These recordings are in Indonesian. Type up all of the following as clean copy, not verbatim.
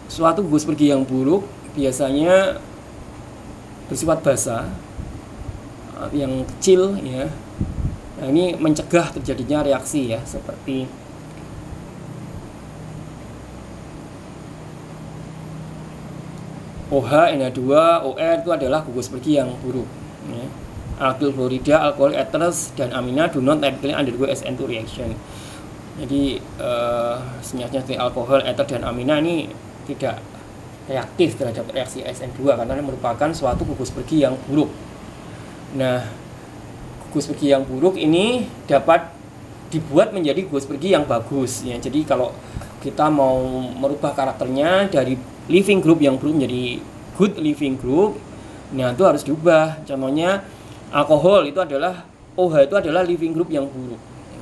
Suatu gugus pergi yang buruk biasanya bersifat basa, yang kecil ya. Nah, ini mencegah terjadinya reaksi ya, seperti OH, NH2, OR itu adalah gugus pergi yang buruk ya. Alkyl klorida, alkohol ethers, dan amina do not typically undergo SN2 reaction. Jadi senyapnya seperti alkohol, ether, dan amina ini tidak reaktif terhadap reaksi SN2 karena ini merupakan suatu gugus pergi yang buruk. Nah, gugus pergi yang buruk ini dapat dibuat menjadi gugus pergi yang bagus ya. Jadi kalau kita mau merubah karakternya dari living group yang buruk menjadi good living group, nah itu harus diubah. Contohnya alkohol itu adalah OH itu adalah living group yang buruk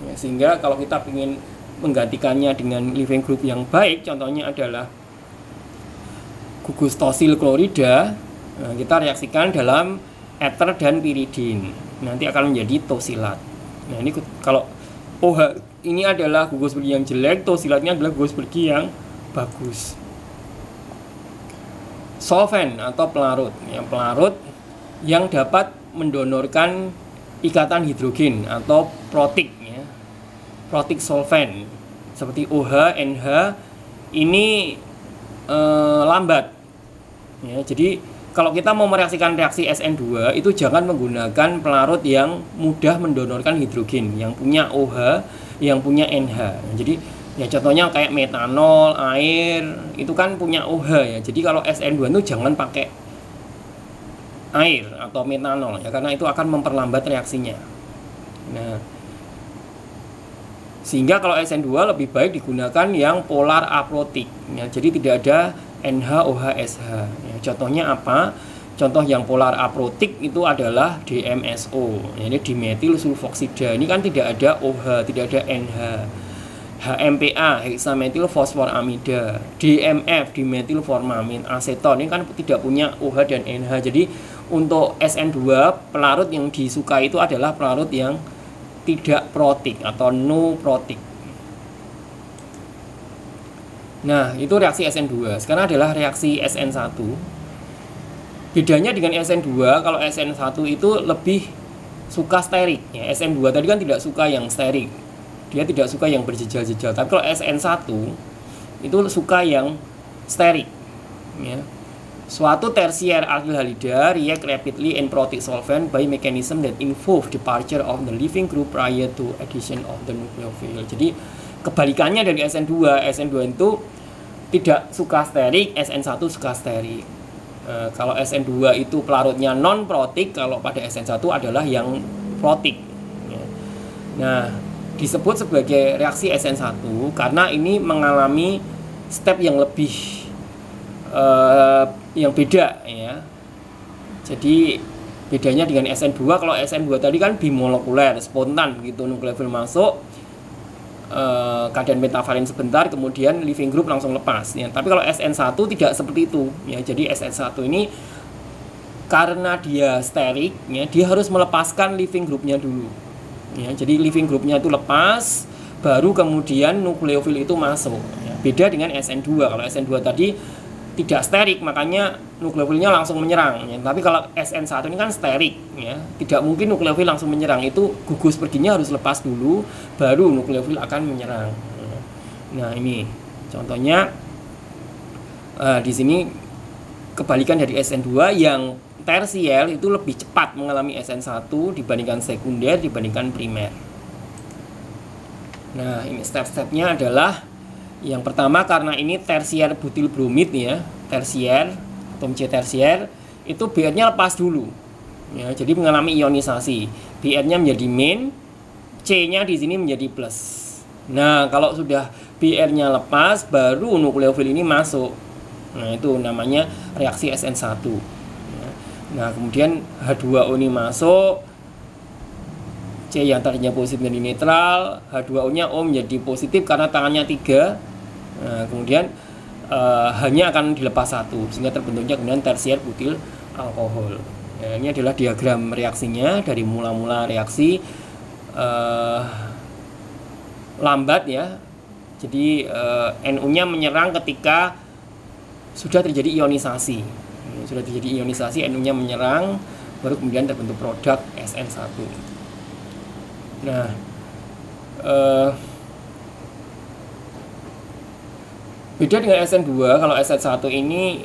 ya, sehingga kalau kita ingin menggantikannya dengan living group yang baik, contohnya adalah gugus tosil klorida, nah, kita reaksikan dalam ether dan piridin, nanti akan menjadi tosilat. Nah ini kalau OH ini adalah gugus pergi yang jelek, tosilatnya adalah gugus pergi yang bagus. Solvent atau pelarut yang dapat mendonorkan ikatan hidrogen atau protik ya. Protik solvent seperti OH, NH ini lambat ya. Jadi kalau kita mau mereaksikan reaksi SN2 itu jangan menggunakan pelarut yang mudah mendonorkan hidrogen, yang punya OH, yang punya NH. Jadi ya contohnya kayak metanol, air, itu kan punya OH ya. Jadi kalau SN2 itu jangan pakai air atau metanol ya, karena itu akan memperlambat reaksinya. Nah, sehingga kalau SN2 lebih baik digunakan yang polar aprotik ya. Jadi tidak ada NH-OH-SH ya. Contohnya apa? Contoh yang polar aprotik itu adalah DMSO, ini dimetil sulfoksida. Ini kan tidak ada OH, tidak ada NH. HMPA, hexametil fosforamida, DMF, dimetil formamin aseton, ini kan tidak punya OH dan NH. Jadi untuk SN2 pelarut yang disukai itu adalah pelarut yang tidak protik atau no protik. Nah, itu reaksi SN2. Sekarang adalah reaksi SN1. Bedanya dengan SN2, kalau SN1 itu lebih suka sterik ya. SN2 tadi kan tidak suka yang sterik. Dia tidak suka yang berjejal-jejal. Tapi kalau SN1 itu suka yang sterik ya. Suatu tertiary alkyl halida react rapidly in protic solvent by mechanism that involve departure of the living group prior to addition of the nucleophile. Jadi kebalikannya dari SN2. SN2 itu tidak suka sterik, SN1 suka sterik. Kalau SN2 itu pelarutnya non protik, kalau pada SN1 adalah yang protik ya. Nah, disebut sebagai reaksi SN1 karena ini mengalami step yang lebih yang beda ya. Jadi bedanya dengan SN2, kalau SN2 tadi kan bimolekuler, spontan begitu nukleofil masuk, keadaan metavalen sebentar, kemudian living group langsung lepas ya. Tapi kalau SN1 tidak seperti itu ya. Jadi SN1 ini karena dia sterik ya, dia harus melepaskan living groupnya dulu ya. Jadi living groupnya itu lepas, baru kemudian nukleofil itu masuk ya. Beda dengan SN2. Kalau SN2 tadi tidak sterik, makanya nukleofilnya langsung menyerang ya. Tapi kalau SN1 ini kan sterik ya, tidak mungkin nukleofil langsung menyerang, itu gugus perginya harus lepas dulu baru nukleofil akan menyerang ya. Nah ini contohnya di sini kebalikan dari SN2, yang tersier itu lebih cepat mengalami SN1 dibandingkan sekunder, dibandingkan primer. Nah ini step-stepnya adalah yang pertama, karena ini tersier butil bromid ya, tersier atom C tersier itu BR-nya lepas dulu ya, jadi mengalami ionisasi, BR-nya menjadi min, C-nya di sini menjadi plus. Nah kalau sudah BR-nya lepas baru nukleofil ini masuk, nah itu namanya reaksi SN1 ya. Nah kemudian H2O ini masuk, C yang tadinya positif menjadi netral, H2O-nya O menjadi positif karena tangannya 3. Nah, kemudian hanya akan dilepas satu sehingga terbentuknya kemudian tersier butil alkohol. Ya, ini adalah diagram reaksinya dari mula-mula reaksi lambat ya. Jadi NU-nya menyerang ketika sudah terjadi ionisasi. NO-nya menyerang, baru kemudian terbentuk produk SN1. Nah, beda dengan SN2. Kalau SN1 ini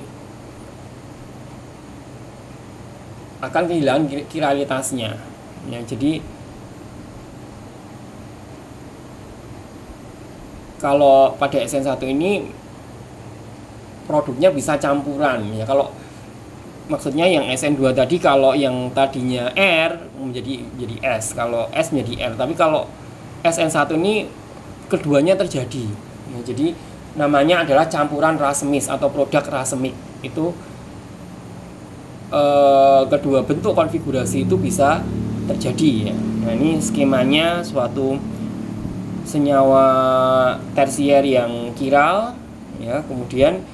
akan kehilangan kiralitasnya ya. Jadi kalau pada SN1 ini produknya bisa campuran ya. Kalau maksudnya yang SN2 tadi, kalau yang tadinya R jadi S, kalau S menjadi R. Tapi kalau SN1 ini keduanya terjadi ya. Jadi namanya adalah campuran rasemis atau produk rasemik. Itu kedua bentuk konfigurasi itu bisa terjadi ya. Nah, ini skemanya suatu senyawa tersier yang kiral ya, kemudian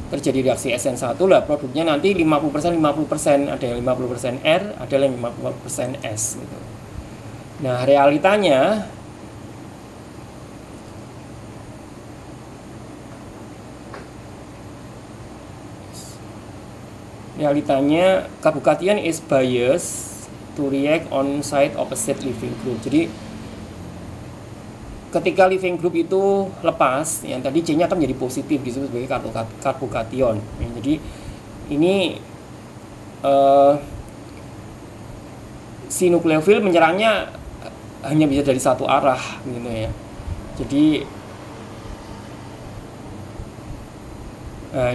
terjadi reaksi SN1 lah, produknya nanti 50%, ada yang 50% R, ada yang 50% S gitu. Nah, realitanya carbocation is biased to react on site opposite leaving group. Jadi ketika leaving group itu lepas, yang tadi C-nya akan menjadi positif, disebut sebagai carbocation. Ya, jadi ini si nukleofil menyerangnya hanya bisa dari satu arah gitu ya. Jadi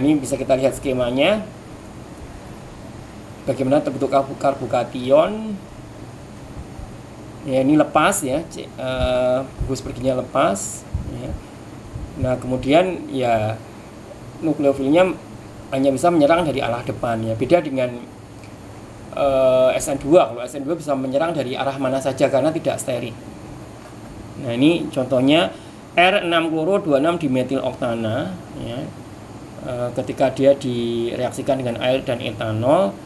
ini bisa kita lihat skemanya. Bagaimana terbentuk carbocation. Ya, ini lepas ya, gugus perginya lepas ya. Nah, kemudian ya nukleofilnya hanya bisa menyerang dari arah depan ya. Beda dengan SN2. Kalau SN2 bisa menyerang dari arah mana saja karena tidak sterik. Nah, ini contohnya R6-kloro-26 dimetil oktana ya. Ketika dia direaksikan dengan air dan etanol,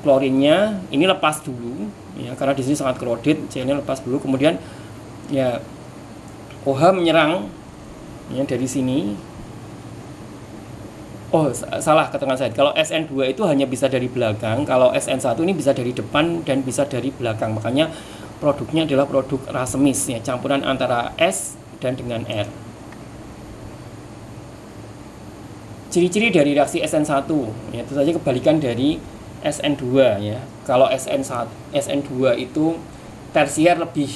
klorinnya ini lepas dulu ya, karena di sini sangat crowded, C-nya lepas dulu, kemudian ya OH menyerang ya dari sini. Oh, salah keterangan saya. Kalau SN2 itu hanya bisa dari belakang, kalau SN1 ini bisa dari depan dan bisa dari belakang. Makanya produknya adalah produk rasemis ya, campuran antara S dan dengan R. Ciri-ciri dari reaksi SN1 ya, itu saja kebalikan dari SN2 ya. Kalau SN2 itu tersier lebih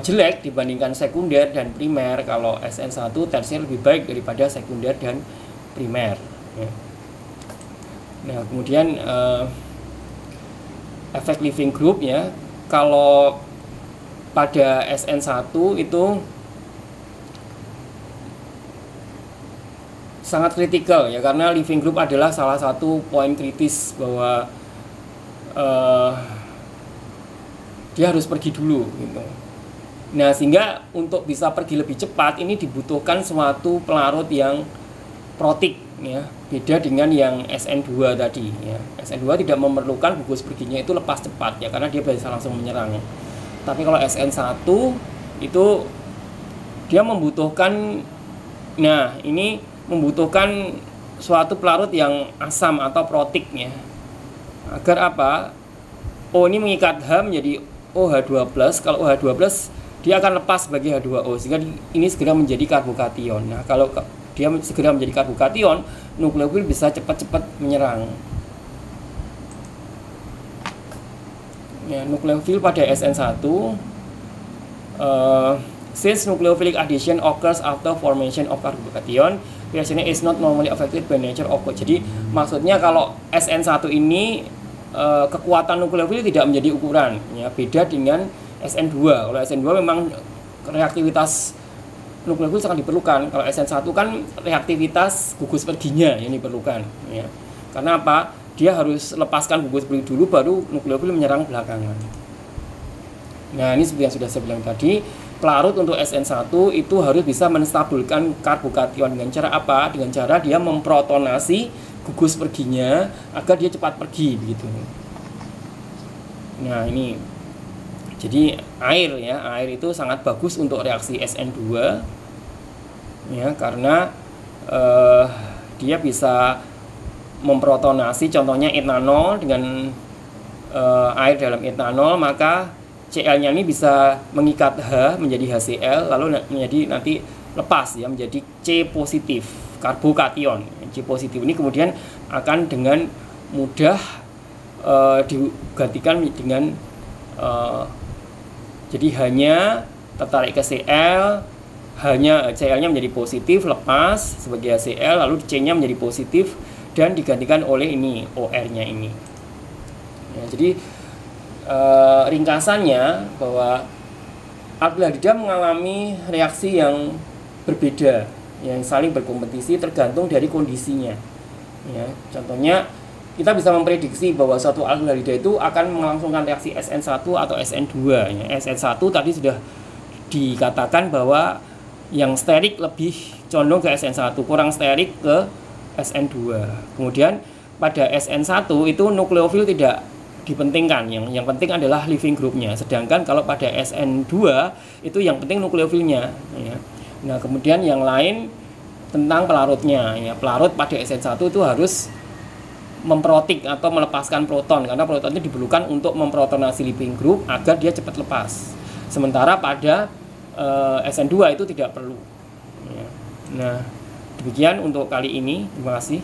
jelek dibandingkan sekunder dan primer. Kalau SN1 tersier lebih baik daripada sekunder dan primer ya. Nah, kemudian efek leaving group ya. Kalau pada SN1 itu sangat kritikal ya, karena leaving group adalah salah satu poin kritis bahwa dia harus pergi dulu gitu. Nah, sehingga untuk bisa pergi lebih cepat ini dibutuhkan suatu pelarut yang protik ya, beda dengan yang SN2 tadi ya. SN2 tidak memerlukan gugus perginya itu lepas cepat ya, karena dia bisa langsung menyerang ya. Tapi kalau SN1 itu dia membutuhkan, nah ini membutuhkan suatu pelarut yang asam atau protik ya. Agar apa? O ini mengikat H menjadi OH2+. Kalau OH2+, dia akan lepas sebagai H2O, sehingga ini segera menjadi karbokation. Nah, kalau dia segera menjadi karbokation, nukleofil bisa cepat-cepat menyerang. Ya, nukleofil pada SN1 since nucleophilic addition occurs after formation of carbocation, reaction is not normally affected by nature of code. Jadi maksudnya kalau SN1 ini kekuatan nukleofil tidak menjadi ukuran ya, beda dengan SN2. Kalau SN2 memang reaktivitas nukleofil sangat diperlukan. Kalau SN1 kan reaktivitas gugus perginya yang diperlukan ya. Karena apa? Dia harus lepaskan gugus pergi dulu, baru nukleofil menyerang belakangan. Nah, ini seperti yang sudah saya bilang tadi, pelarut untuk SN1 itu harus bisa menstabilkan karbokation dengan cara apa? Dengan cara dia memprotonasi gugus perginya agar dia cepat pergi begitu. Nah, ini jadi air ya, air itu sangat bagus untuk reaksi SN2 ya, karena dia bisa memprotonasi contohnya etanol dengan air dalam etanol, maka Cl-nya ini bisa mengikat H menjadi HCl, lalu menjadi nanti lepas ya menjadi C positif karbokation. C positif ini kemudian akan dengan mudah digantikan dengan jadi hanya tertarik ke Cl, hanya Cl-nya menjadi positif lepas sebagai HCl, lalu C-nya menjadi positif dan digantikan oleh ini OR-nya ini. Ya, jadi ringkasannya bahwa aldehyda mengalami reaksi yang berbeda, yang saling berkompetisi tergantung dari kondisinya. Ya, contohnya kita bisa memprediksi bahwa suatu aldehyda itu akan melangsungkan reaksi SN1 atau SN2. Ya, SN1 tadi sudah dikatakan bahwa yang sterik lebih condong ke SN1, kurang sterik ke SN2. Kemudian pada SN1 itu nukleofil tidak dipentingkan, yang penting adalah leaving groupnya. Sedangkan kalau pada SN2 itu yang penting nukleofilnya. Ya. Nah kemudian yang lain tentang pelarutnya. Ya. Pelarut pada SN1 itu harus memprotik atau melepaskan proton, karena proton itu diperlukan untuk memprotonasi leaving group agar dia cepat lepas. Sementara pada SN2 itu tidak perlu. Ya. Nah demikian untuk kali ini. Terima kasih.